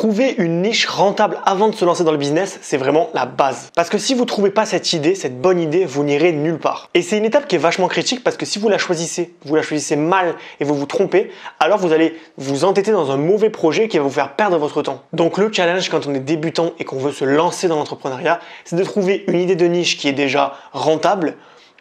Trouver une niche rentable avant de se lancer dans le business, c'est vraiment la base. Parce que si vous ne trouvez pas cette idée, cette bonne idée, vous n'irez nulle part. Et c'est une étape qui est vachement critique parce que si vous la choisissez mal et vous vous trompez, alors vous allez vous entêter dans un mauvais projet qui va vous faire perdre votre temps. Donc le challenge quand on est débutant et qu'on veut se lancer dans l'entrepreneuriat, c'est de trouver une idée de niche qui est déjà rentable,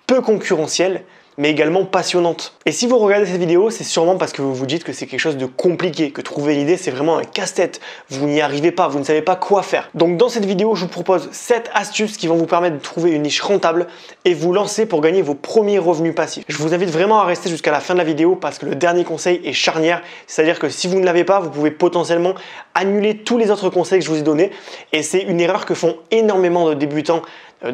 peu concurrentielle, mais également passionnante. Et si vous regardez cette vidéo, c'est sûrement parce que vous vous dites que c'est quelque chose de compliqué, que trouver une idée, c'est vraiment un casse-tête. Vous n'y arrivez pas, vous ne savez pas quoi faire. Donc dans cette vidéo, je vous propose 7 astuces qui vont vous permettre de trouver une niche rentable et vous lancer pour gagner vos premiers revenus passifs. Je vous invite vraiment à rester jusqu'à la fin de la vidéo parce que le dernier conseil est charnière. C'est-à-dire que si vous ne l'avez pas, vous pouvez potentiellement annuler tous les autres conseils que je vous ai donnés. Et c'est une erreur que font énormément de débutants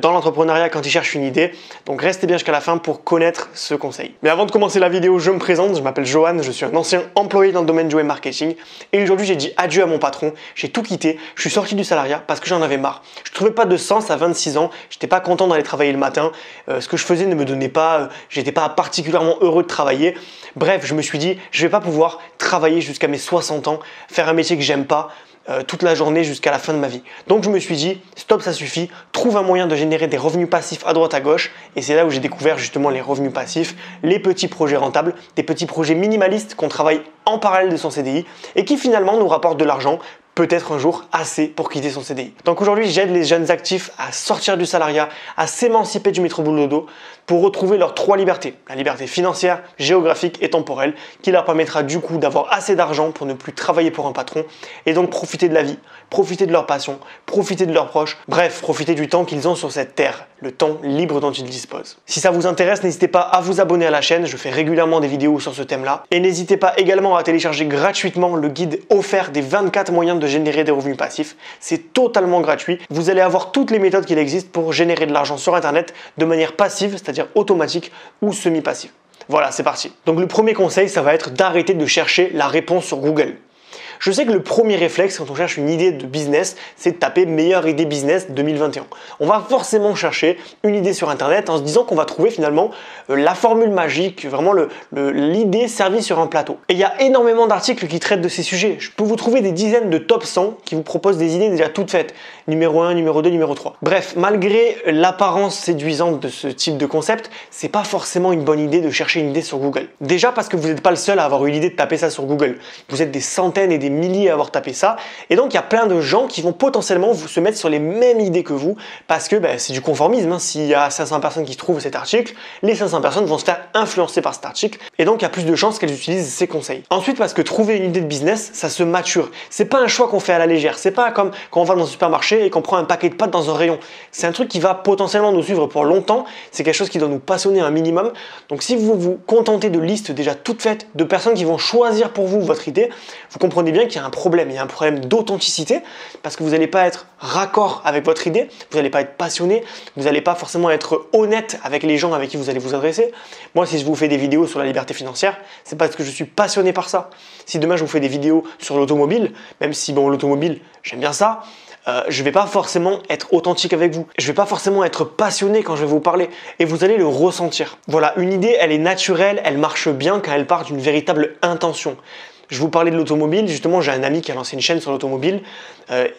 dans l'entrepreneuriat quand ils cherchent une idée. Donc restez bien jusqu'à la fin pour connaître ce conseil. Mais avant de commencer la vidéo, je me présente, je m'appelle Johan, je suis un ancien employé dans le domaine du web marketing et aujourd'hui j'ai dit adieu à mon patron, j'ai tout quitté, je suis sorti du salariat parce que j'en avais marre. Je trouvais pas de sens à 26 ans, j'étais pas content d'aller travailler le matin, ce que je faisais ne me donnait pas, j'étais pas particulièrement heureux de travailler. Bref, je me suis dit, je vais pas pouvoir travailler jusqu'à mes 60 ans, faire un métier que j'aime pas, toute la journée jusqu'à la fin de ma vie. Donc je me suis dit, stop, ça suffit, trouve un moyen de générer des revenus passifs à droite à gauche et c'est là où j'ai découvert justement les revenus passifs, les petits projets rentables, des petits projets minimalistes qu'on travaille en parallèle de son CDI et qui finalement nous rapportent de l'argent, peut-être un jour assez pour quitter son CDI. Donc aujourd'hui, j'aide les jeunes actifs à sortir du salariat, à s'émanciper du métro boulot dodo pour retrouver leurs 3 libertés. La liberté financière, géographique et temporelle qui leur permettra du coup d'avoir assez d'argent pour ne plus travailler pour un patron et donc profiter de la vie, profiter de leur passion, profiter de leurs proches, bref, profiter du temps qu'ils ont sur cette terre, le temps libre dont ils disposent. Si ça vous intéresse, n'hésitez pas à vous abonner à la chaîne, je fais régulièrement des vidéos sur ce thème-là et n'hésitez pas également à télécharger gratuitement le guide offert des 24 moyens de générer des revenus passifs. C'est totalement gratuit. Vous allez avoir toutes les méthodes qu'il existe pour générer de l'argent sur Internet de manière passive, c'est-à-dire automatique ou semi-passive. Voilà, c'est parti. Donc le premier conseil, ça va être d'arrêter de chercher la réponse sur Google. Je sais que le premier réflexe quand on cherche une idée de business, c'est de taper meilleure idée business 2021. On va forcément chercher une idée sur Internet en se disant qu'on va trouver finalement la formule magique, vraiment l'idée servie sur un plateau. Et il y a énormément d'articles qui traitent de ces sujets. Je peux vous trouver des dizaines de top 100 qui vous proposent des idées déjà toutes faites. Numéro 1, numéro 2, numéro 3. Bref, malgré l'apparence séduisante de ce type de concept, c'est pas forcément une bonne idée de chercher une idée sur Google. Déjà parce que vous n'êtes pas le seul à avoir eu l'idée de taper ça sur Google. Vous êtes des centaines et des milliers à avoir tapé ça et donc il y a plein de gens qui vont potentiellement se mettre sur les mêmes idées que vous parce que c'est du conformisme. S'il y a 500 personnes qui trouvent cet article, les 500 personnes vont se faire influencer par cet article et donc il y a plus de chances qu'elles utilisent ces conseils. Ensuite parce que trouver une idée de business, ça se mature. C'est pas un choix qu'on fait à la légère. C'est pas comme quand on va dans un supermarché et qu'on prend un paquet de pâtes dans un rayon. C'est un truc qui va potentiellement nous suivre pour longtemps. C'est quelque chose qui doit nous passionner un minimum. Donc si vous vous contentez de listes déjà toutes faites de personnes qui vont choisir pour vous votre idée, vous comprenez bien qu'il y a un problème. Il y a un problème d'authenticité parce que vous n'allez pas être raccord avec votre idée, vous n'allez pas être passionné, vous n'allez pas forcément être honnête avec les gens avec qui vous allez vous adresser. Moi, si je vous fais des vidéos sur la liberté financière, c'est parce que je suis passionné par ça. Si demain je vous fais des vidéos sur l'automobile, même si l'automobile, j'aime bien ça, je ne vais pas forcément être authentique avec vous. Je ne vais pas forcément être passionné quand je vais vous parler et vous allez le ressentir. Voilà, une idée, elle est naturelle, elle marche bien quand elle part d'une véritable intention. Je vous parlais de l'automobile, justement j'ai un ami qui a lancé une chaîne sur l'automobile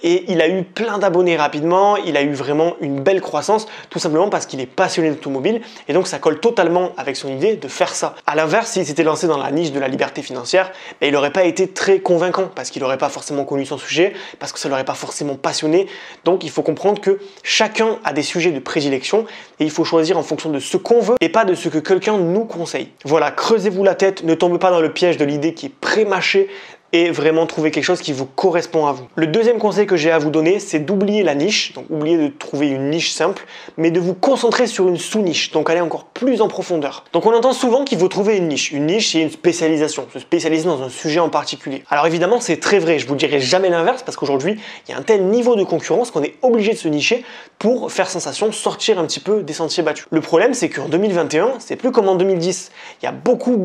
et il a eu plein d'abonnés rapidement, il a eu vraiment une belle croissance tout simplement parce qu'il est passionné d'automobile et donc ça colle totalement avec son idée de faire ça. A l'inverse, s'il s'était lancé dans la niche de la liberté financière, il n'aurait pas été très convaincant parce qu'il n'aurait pas forcément connu son sujet, parce que ça ne l'aurait pas forcément passionné. Donc il faut comprendre que chacun a des sujets de prédilection et il faut choisir en fonction de ce qu'on veut et pas de ce que quelqu'un nous conseille. Voilà, creusez-vous la tête, ne tombez pas dans le piège de l'idée qui est pré-mâchée et vraiment trouver quelque chose qui vous correspond à vous. Le deuxième conseil que j'ai à vous donner, c'est d'oublier la niche, donc oublier de trouver une niche simple, mais de vous concentrer sur une sous-niche, donc aller encore plus en profondeur. Donc on entend souvent qu'il faut trouver une niche. Une niche, c'est une spécialisation, se spécialiser dans un sujet en particulier. Alors évidemment, c'est très vrai, je vous dirai jamais l'inverse, parce qu'aujourd'hui, il y a un tel niveau de concurrence qu'on est obligé de se nicher pour faire sensation, sortir un petit peu des sentiers battus. Le problème, c'est qu'en 2021, c'est plus comme en 2010. Il y a beaucoup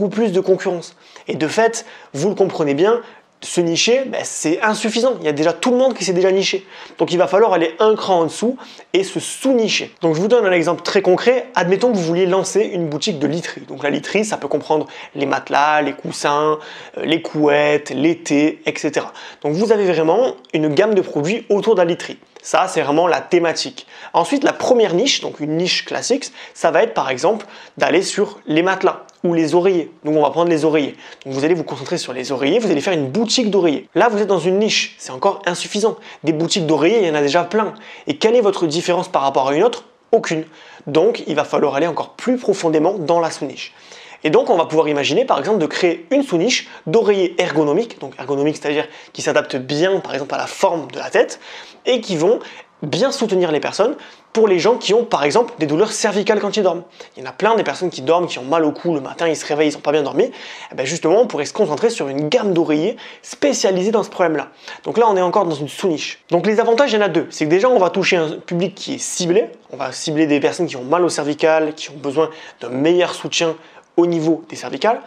plus de concurrence. Et de fait, vous le comprenez bien, se nicher, c'est insuffisant. Il y a déjà tout le monde qui s'est déjà niché. Donc il va falloir aller un cran en dessous et se sous-nicher. Donc je vous donne un exemple très concret. Admettons que vous vouliez lancer une boutique de literie. Donc la literie, ça peut comprendre les matelas, les coussins, les couettes, les thés, etc. Donc vous avez vraiment une gamme de produits autour de la literie. Ça, c'est vraiment la thématique. Ensuite, la première niche, donc une niche classique, ça va être par exemple d'aller sur les matelas ou les oreillers. Donc on va prendre les oreillers. Donc vous allez vous concentrer sur les oreillers, vous allez faire une boutique d'oreillers. Là, vous êtes dans une niche, c'est encore insuffisant. Des boutiques d'oreillers, il y en a déjà plein. Et quelle est votre différence par rapport à une autre? Aucune. Donc il va falloir aller encore plus profondément dans la sous-niche. Et donc, on va pouvoir imaginer, par exemple, de créer une sous-niche d'oreillers ergonomiques. Donc, ergonomiques, c'est-à-dire qui s'adaptent bien, par exemple, à la forme de la tête et qui vont bien soutenir les personnes pour les gens qui ont, par exemple, des douleurs cervicales quand ils dorment. Il y en a plein des personnes qui dorment, qui ont mal au cou le matin, ils se réveillent, ils n'ont pas bien dormi. Et bien justement, on pourrait se concentrer sur une gamme d'oreillers spécialisés dans ce problème-là. Donc là, on est encore dans une sous-niche. Donc les avantages, il y en a deux. C'est que déjà, on va toucher un public qui est ciblé. On va cibler des personnes qui ont mal au cervical, qui ont besoin d'un meilleur soutien au niveau des cervicales.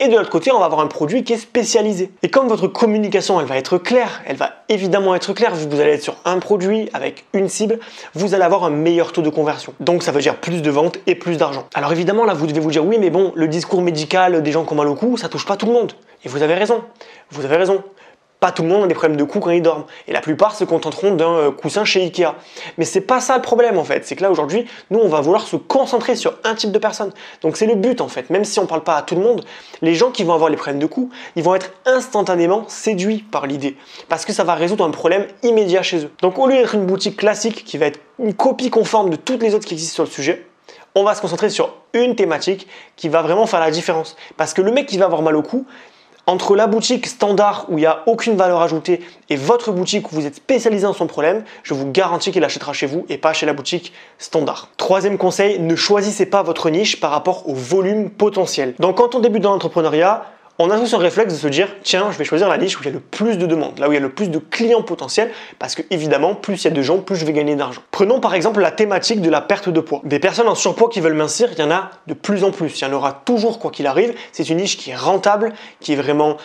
Et de l'autre côté, on va avoir un produit qui est spécialisé. Et comme votre communication, elle va être claire, elle va évidemment être claire, vu que vous allez être sur un produit avec une cible, vous allez avoir un meilleur taux de conversion. Donc ça veut dire plus de ventes et plus d'argent. Alors évidemment, là, vous devez vous dire, oui, mais bon, le discours médical des gens qui ont mal au cou, ça touche pas tout le monde. Et vous avez raison. Vous avez raison. Pas tout le monde a des problèmes de cou quand ils dorment. Et la plupart se contenteront d'un coussin chez Ikea. Mais c'est pas ça le problème en fait. C'est que là aujourd'hui, nous on va vouloir se concentrer sur un type de personne. Donc c'est le but en fait. Même si on parle pas à tout le monde, les gens qui vont avoir les problèmes de cou, ils vont être instantanément séduits par l'idée. Parce que ça va résoudre un problème immédiat chez eux. Donc au lieu d'être une boutique classique qui va être une copie conforme de toutes les autres qui existent sur le sujet, on va se concentrer sur une thématique qui va vraiment faire la différence. Parce que le mec qui va avoir mal au cou, entre la boutique standard où il n'y a aucune valeur ajoutée et votre boutique où vous êtes spécialisé dans son problème, je vous garantis qu'il achètera chez vous et pas chez la boutique standard. Troisième conseil, ne choisissez pas votre niche par rapport au volume potentiel. Donc quand on débute dans l'entrepreneuriat, on a tous un réflexe de se dire tiens, je vais choisir la niche où il y a le plus de demandes, là où il y a le plus de clients potentiels, parce que évidemment, plus il y a de gens, plus je vais gagner d'argent. Prenons par exemple la thématique de la perte de poids. Des personnes en surpoids qui veulent mincir, il y en a de plus en plus. Il y en aura toujours quoi qu'il arrive. C'est une niche qui est rentable, qui est vraiment,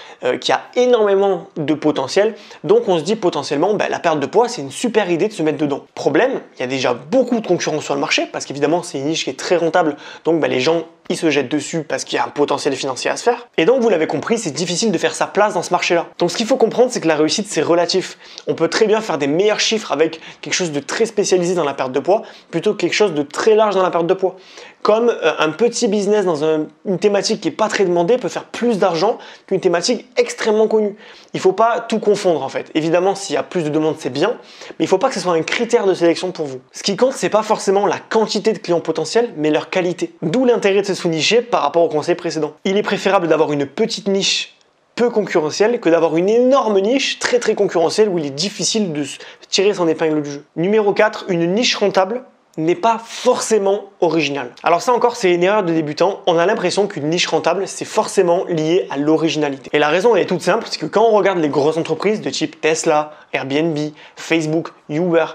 qui a énormément de potentiel. Donc on se dit potentiellement, la perte de poids, c'est une super idée de se mettre dedans. Problème, il y a déjà beaucoup de concurrence sur le marché, parce qu'évidemment c'est une niche qui est très rentable. Donc les gens ils se jettent dessus parce qu'il y a un potentiel financier à se faire. Et donc, vous l'avez compris, c'est difficile de faire sa place dans ce marché-là. Donc, ce qu'il faut comprendre, c'est que la réussite, c'est relatif. On peut très bien faire des meilleurs chiffres avec quelque chose de très spécialisé dans la perte de poids, plutôt que quelque chose de très large dans la perte de poids. Comme un petit business dans une thématique qui n'est pas très demandée peut faire plus d'argent qu'une thématique extrêmement connue. Il ne faut pas tout confondre en fait. Évidemment, s'il y a plus de demandes, c'est bien, mais il ne faut pas que ce soit un critère de sélection pour vous. Ce qui compte, c'est pas forcément la quantité de clients potentiels, mais leur qualité. D'où l'intérêt de se sous-nicher par rapport au conseil précédent. Il est préférable d'avoir une petite niche peu concurrentielle que d'avoir une énorme niche très concurrentielle où il est difficile de tirer son épingle du jeu. Numéro 4, une niche rentable n'est pas forcément original. Alors ça encore, c'est une erreur de débutant. On a l'impression qu'une niche rentable, c'est forcément lié à l'originalité. Et la raison, elle est toute simple, c'est que quand on regarde les grosses entreprises de type Tesla, Airbnb, Facebook, Uber,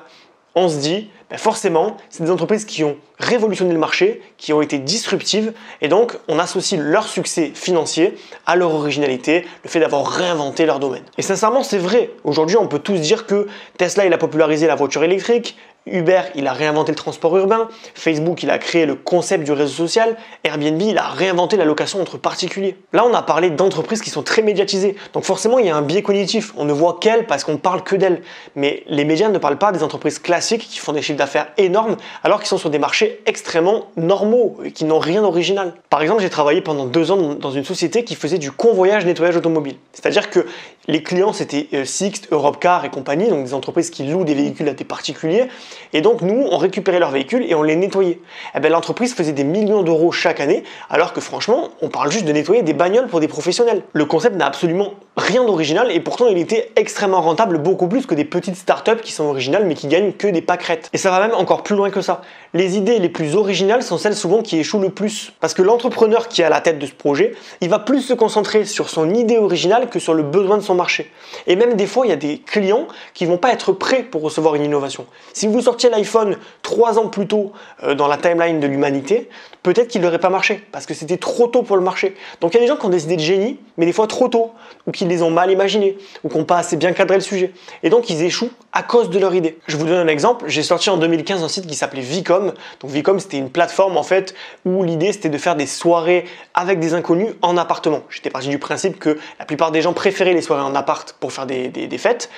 on se dit, forcément, c'est des entreprises qui ont révolutionné le marché, qui ont été disruptives, et donc on associe leur succès financier à leur originalité, le fait d'avoir réinventé leur domaine. Et sincèrement, c'est vrai. Aujourd'hui, on peut tous dire que Tesla, il a popularisé la voiture électrique, Uber, il a réinventé le transport urbain, Facebook, il a créé le concept du réseau social, Airbnb, il a réinventé la location entre particuliers. Là, on a parlé d'entreprises qui sont très médiatisées, donc forcément, il y a un biais cognitif. On ne voit qu'elles parce qu'on parle que d'elles. Mais les médias ne parlent pas des entreprises classiques qui font des chiffres d'affaires énormes, alors qu'ils sont sur des marchés extrêmement normaux et qui n'ont rien d'original. Par exemple, j'ai travaillé pendant 2 ans dans une société qui faisait du convoyage nettoyage automobile. C'est-à-dire que les clients, c'était Sixt, Europcar et compagnie, donc des entreprises qui louent des véhicules à des particuliers. Et donc, nous, on récupérait leurs véhicules et on les nettoyait. L'entreprise faisait des millions d'euros chaque année, alors que franchement, on parle juste de nettoyer des bagnoles pour des professionnels. Le concept n'a absolument rien d'original et pourtant, il était extrêmement rentable, beaucoup plus que des petites startups qui sont originales mais qui gagnent que des pâquerettes. Et ça va même encore plus loin que ça. Les idées les plus originales sont celles souvent qui échouent le plus. Parce que l'entrepreneur qui est à la tête de ce projet, il va plus se concentrer sur son idée originale que sur le besoin de son marché. Et même des fois, il y a des clients qui vont pas être prêts pour recevoir une innovation. Si vous sortiez l'iPhone 3 ans plus tôt dans la timeline de l'humanité, peut-être qu'il n'aurait pas marché parce que c'était trop tôt pour le marché. Donc il y a des gens qui ont des idées de génie, mais des fois trop tôt, ou qui qui les ont mal imaginées ou qui n'ont pas assez bien cadré le sujet. Et donc ils échouent à cause de leur idée. Je vous donne un exemple. J'ai sorti en 2015 un site qui s'appelait Vicom. Donc Vicom, c'était une plateforme en fait où l'idée c'était de faire des soirées avec des inconnus en appartement. J'étais parti du principe que la plupart des gens préféraient les soirées en appart pour faire des fêtes.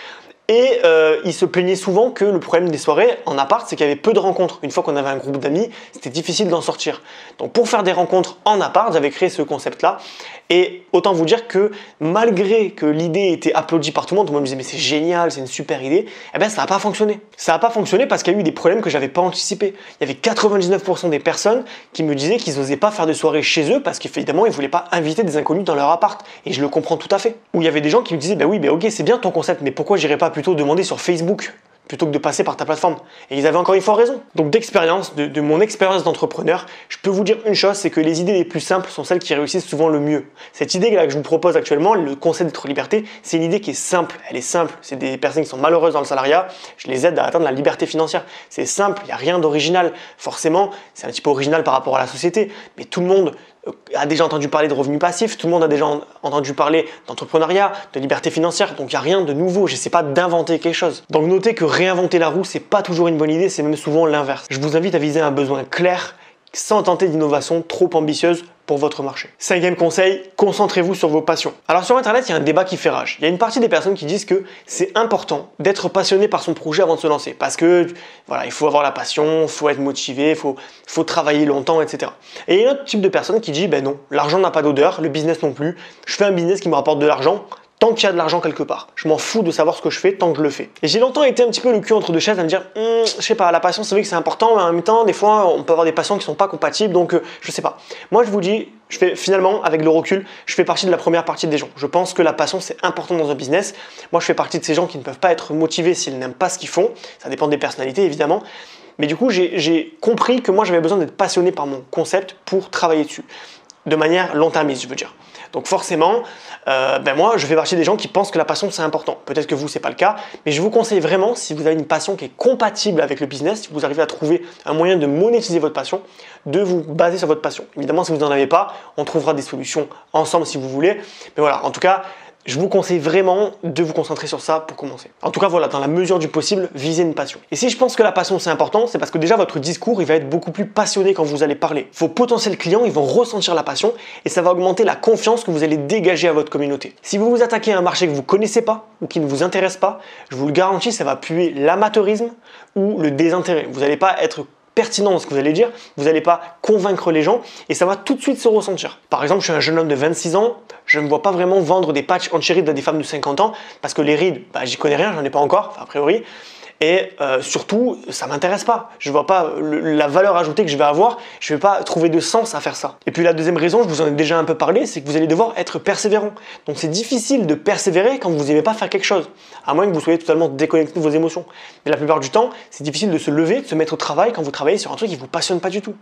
Et ils se plaignaient souvent que le problème des soirées en appart, c'est qu'il y avait peu de rencontres. Une fois qu'on avait un groupe d'amis, c'était difficile d'en sortir. Donc pour faire des rencontres en appart, j'avais créé ce concept-là. Et autant vous dire que malgré que l'idée était applaudie par tout le monde me disait mais c'est génial, c'est une super idée, eh bien ça n'a pas fonctionné. Ça n'a pas fonctionné parce qu'il y a eu des problèmes que j'avais pas anticipés. Il y avait 99% des personnes qui me disaient qu'ils n'osaient pas faire de soirée chez eux parce qu'évidemment ils voulaient pas inviter des inconnus dans leur appart. Et je le comprends tout à fait. Ou il y avait des gens qui me disaient bah oui, bah ok c'est bien ton concept, mais pourquoi j'irais pas plutôt demander sur Facebook plutôt que de passer par ta plateforme. Et ils avaient encore une fois raison. Donc d'expérience, de mon expérience d'entrepreneur, je peux vous dire une chose, c'est que les idées les plus simples sont celles qui réussissent souvent le mieux. Cette idée-là que je vous propose actuellement, le concept d'être liberté, c'est une idée qui est simple. Elle est simple. C'est des personnes qui sont malheureuses dans le salariat, je les aide à atteindre la liberté financière. C'est simple, il n'y a rien d'original. Forcément, c'est un petit peu original par rapport à la société, mais tout le monde a déjà entendu parler de revenus passifs, tout le monde a déjà entendu parler d'entrepreneuriat, de liberté financière, donc il n'y a rien de nouveau, j'essaie pas d'inventer quelque chose. Donc notez que réinventer la roue, c'est pas toujours une bonne idée, c'est même souvent l'inverse. Je vous invite à viser un besoin clair, sans tenter d'innovation trop ambitieuse pour votre marché. 5e conseil, concentrez-vous sur vos passions. Alors sur internet, il y a un débat qui fait rage. Il y a une partie des personnes qui disent que c'est important d'être passionné par son projet avant de se lancer. Parce que voilà, il faut avoir la passion, il faut être motivé, il faut travailler longtemps, etc. Et il y a un autre type de personne qui dit ben non, l'argent n'a pas d'odeur, le business non plus. Je fais un business qui me rapporte de l'argent. Tant qu'il y a de l'argent quelque part. Je m'en fous de savoir ce que je fais tant que je le fais. Et j'ai longtemps été un petit peu le cul entre deux chaises à me dire, je sais pas, la passion c'est vrai que c'est important, mais en même temps, des fois, on peut avoir des passions qui sont pas compatibles, donc je sais pas. Moi, je vous dis, je fais finalement, avec le recul, je fais partie de la première partie des gens. Je pense que la passion c'est important dans un business. Moi, je fais partie de ces gens qui ne peuvent pas être motivés s'ils n'aiment pas ce qu'ils font. Ça dépend des personnalités, évidemment. Mais du coup, j'ai compris que moi, j'avais besoin d'être passionné par mon concept pour travailler dessus. De manière long-termiste, je veux dire. Donc forcément, moi, je fais partie des gens qui pensent que la passion, c'est important. Peut-être que vous, c'est pas le cas, mais je vous conseille vraiment, si vous avez une passion qui est compatible avec le business, si vous arrivez à trouver un moyen de monétiser votre passion, de vous baser sur votre passion. Évidemment, si vous n'en avez pas, on trouvera des solutions ensemble si vous voulez. Mais voilà, en tout cas, je vous conseille vraiment de vous concentrer sur ça pour commencer. En tout cas, voilà, dans la mesure du possible, visez une passion. Et si je pense que la passion c'est important, c'est parce que déjà votre discours, il va être beaucoup plus passionné quand vous allez parler. Vos potentiels clients, ils vont ressentir la passion et ça va augmenter la confiance que vous allez dégager à votre communauté. Si vous vous attaquez à un marché que vous connaissez pas ou qui ne vous intéresse pas, je vous le garantis, ça va puer l'amateurisme ou le désintérêt. Vous n'allez pas être pertinent dans ce que vous allez dire, vous n'allez pas convaincre les gens et ça va tout de suite se ressentir. Par exemple, je suis un jeune homme de 26 ans, je ne me vois pas vraiment vendre des patchs anti-rides à des femmes de 50 ans parce que les rides, j'y connais rien, j'en ai pas encore, a priori. Et surtout, ça m'intéresse pas. Je vois pas la valeur ajoutée que je vais avoir. Je vais pas trouver de sens à faire ça. Et puis la deuxième raison, je vous en ai déjà un peu parlé, c'est que vous allez devoir être persévérant. Donc c'est difficile de persévérer quand vous n'aimez pas faire quelque chose, à moins que vous soyez totalement déconnecté de vos émotions. Mais la plupart du temps, c'est difficile de se lever, de se mettre au travail quand vous travaillez sur un truc qui vous passionne pas du tout.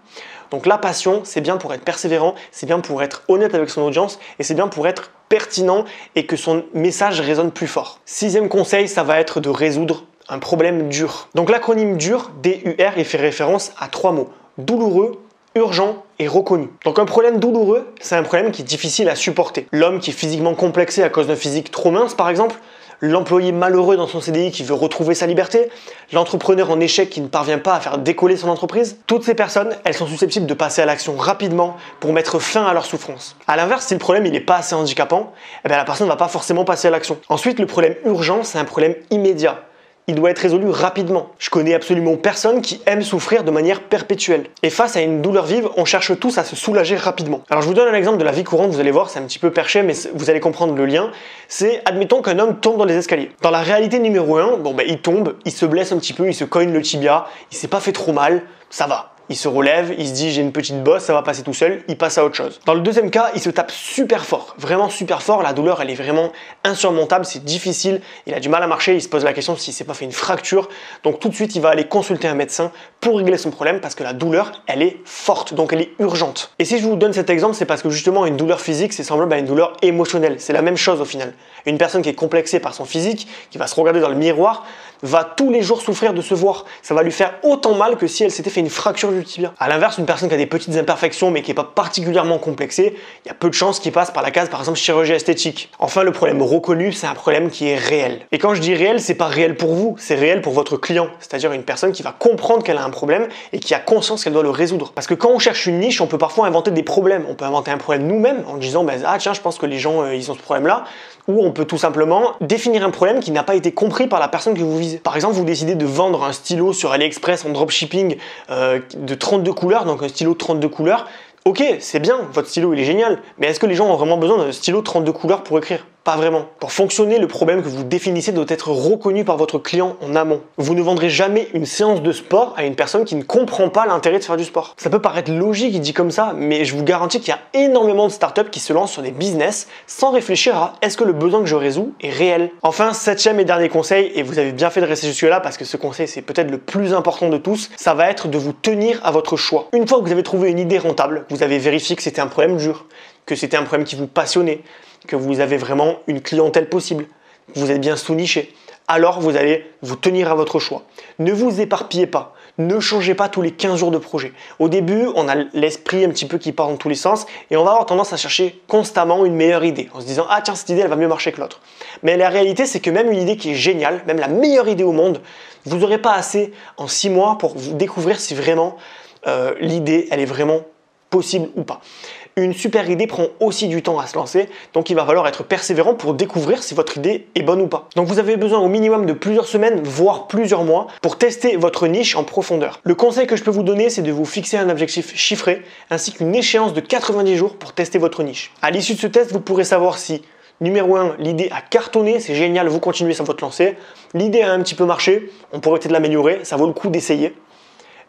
Donc la passion, c'est bien pour être persévérant, c'est bien pour être honnête avec son audience et c'est bien pour être pertinent et que son message résonne plus fort. 6e conseil, ça va être de résoudre un problème dur. Donc l'acronyme DUR, D-U-R, il fait référence à 3 mots. Douloureux, urgent et reconnu. Donc un problème douloureux, c'est un problème qui est difficile à supporter. L'homme qui est physiquement complexé à cause d'un physique trop mince par exemple, l'employé malheureux dans son CDI qui veut retrouver sa liberté, l'entrepreneur en échec qui ne parvient pas à faire décoller son entreprise. Toutes ces personnes, elles sont susceptibles de passer à l'action rapidement pour mettre fin à leur souffrance. A l'inverse, si le problème n'est pas assez handicapant, la personne ne va pas forcément passer à l'action. Ensuite, le problème urgent, c'est un problème immédiat. Il doit être résolu rapidement. Je connais absolument personne qui aime souffrir de manière perpétuelle. Et face à une douleur vive, on cherche tous à se soulager rapidement. Alors je vous donne un exemple de la vie courante, vous allez voir, c'est un petit peu perché, mais vous allez comprendre le lien. C'est, admettons qu'un homme tombe dans les escaliers. Dans la réalité numéro 1, il tombe, il se blesse un petit peu, il se cogne le tibia, il s'est pas fait trop mal, ça va. Il se relève, il se dit j'ai une petite bosse, ça va passer tout seul, il passe à autre chose. Dans le deuxième cas, il se tape super fort, vraiment super fort, la douleur elle est vraiment insurmontable, c'est difficile, il a du mal à marcher, il se pose la question s'il s'est pas fait une fracture, donc tout de suite il va aller consulter un médecin pour régler son problème parce que la douleur elle est forte, donc elle est urgente. Et si je vous donne cet exemple, c'est parce que justement une douleur physique c'est semblable à une douleur émotionnelle, c'est la même chose au final. Une personne qui est complexée par son physique, qui va se regarder dans le miroir, va tous les jours souffrir de se voir. Ça va lui faire autant mal que si elle s'était fait une fracture du tibia. À l'inverse, une personne qui a des petites imperfections mais qui n'est pas particulièrement complexée, il y a peu de chances qu'il passe par la case par exemple chirurgie esthétique. Enfin, le problème reconnu, c'est un problème qui est réel. Et quand je dis réel, c'est pas réel pour vous, c'est réel pour votre client, c'est-à-dire une personne qui va comprendre qu'elle a un problème et qui a conscience qu'elle doit le résoudre. Parce que quand on cherche une niche, on peut parfois inventer des problèmes. On peut inventer un problème nous-mêmes en disant ah tiens, je pense que les gens ils ont ce problème-là. Ou on peut tout simplement définir un problème qui n'a pas été compris par la personne que vous visez. Par exemple, vous décidez de vendre un stylo sur AliExpress en dropshipping de 32 couleurs, donc un stylo de 32 couleurs. Ok, c'est bien, votre stylo il est génial, mais est-ce que les gens ont vraiment besoin d'un stylo de 32 couleurs pour écrire? Pas vraiment. Pour fonctionner, le problème que vous définissez doit être reconnu par votre client en amont. Vous ne vendrez jamais une séance de sport à une personne qui ne comprend pas l'intérêt de faire du sport. Ça peut paraître logique dit comme ça, mais je vous garantis qu'il y a énormément de startups qui se lancent sur des business sans réfléchir à est-ce que le besoin que je résous est réel. Enfin, septième et dernier conseil, et vous avez bien fait de rester jusque-là parce que ce conseil c'est peut-être le plus important de tous, ça va être de vous tenir à votre choix. Une fois que vous avez trouvé une idée rentable, vous avez vérifié que c'était un problème dur, que c'était un problème qui vous passionnait, que vous avez vraiment une clientèle possible, que vous êtes bien sous-niché, alors vous allez vous tenir à votre choix. Ne vous éparpillez pas, ne changez pas tous les 15 jours de projet. Au début, on a l'esprit un petit peu qui part dans tous les sens et on va avoir tendance à chercher constamment une meilleure idée en se disant « Ah tiens, cette idée, elle va mieux marcher que l'autre ». Mais la réalité, c'est que même une idée qui est géniale, même la meilleure idée au monde, vous n'aurez pas assez en 6 mois pour vous découvrir si vraiment l'idée, elle est vraiment possible ou pas. Une super idée prend aussi du temps à se lancer, donc il va falloir être persévérant pour découvrir si votre idée est bonne ou pas. Donc vous avez besoin au minimum de plusieurs semaines, voire plusieurs mois, pour tester votre niche en profondeur. Le conseil que je peux vous donner, c'est de vous fixer un objectif chiffré, ainsi qu'une échéance de 90 jours pour tester votre niche. À l'issue de ce test, vous pourrez savoir si numéro 1, l'idée a cartonné, c'est génial, vous continuez sur votre lancée. L'idée a un petit peu marché, on pourrait peut-être l'améliorer, ça vaut le coup d'essayer.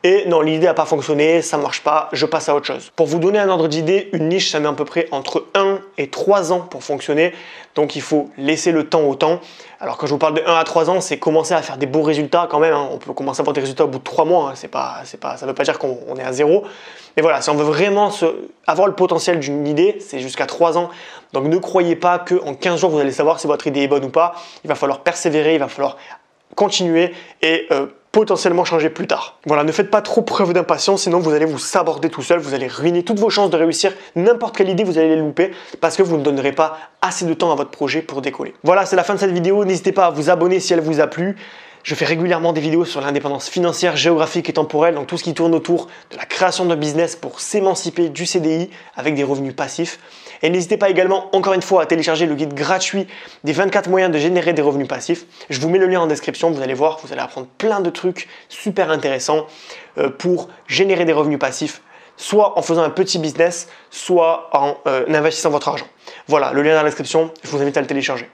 Et non, l'idée n'a pas fonctionné, ça ne marche pas, je passe à autre chose. Pour vous donner un ordre d'idée, une niche, ça met à peu près entre 1 et 3 ans pour fonctionner. Donc il faut laisser le temps au temps. Alors quand je vous parle de 1 à 3 ans, c'est commencer à faire des beaux résultats quand même. Hein. On peut commencer à avoir des résultats au bout de 3 mois. Hein. Ça ne veut pas dire qu'on est à zéro. Mais voilà, si on veut vraiment avoir le potentiel d'une idée, c'est jusqu'à 3 ans. Donc ne croyez pas qu'en 15 jours, vous allez savoir si votre idée est bonne ou pas. Il va falloir persévérer, il va falloir continuer et potentiellement changer plus tard. Voilà, ne faites pas trop preuve d'impatience, sinon vous allez vous saborder tout seul, vous allez ruiner toutes vos chances de réussir n'importe quelle idée, vous allez les louper parce que vous ne donnerez pas assez de temps à votre projet pour décoller. Voilà, c'est la fin de cette vidéo, n'hésitez pas à vous abonner si elle vous a plu. Je fais régulièrement des vidéos sur l'indépendance financière, géographique et temporelle, donc tout ce qui tourne autour de la création d'un business pour s'émanciper du CDI avec des revenus passifs. Et n'hésitez pas également, encore une fois, à télécharger le guide gratuit des 24 moyens de générer des revenus passifs. Je vous mets le lien en description, vous allez voir, vous allez apprendre plein de trucs super intéressants pour générer des revenus passifs, soit en faisant un petit business, soit en investissant votre argent. Voilà, le lien dans la description, je vous invite à le télécharger.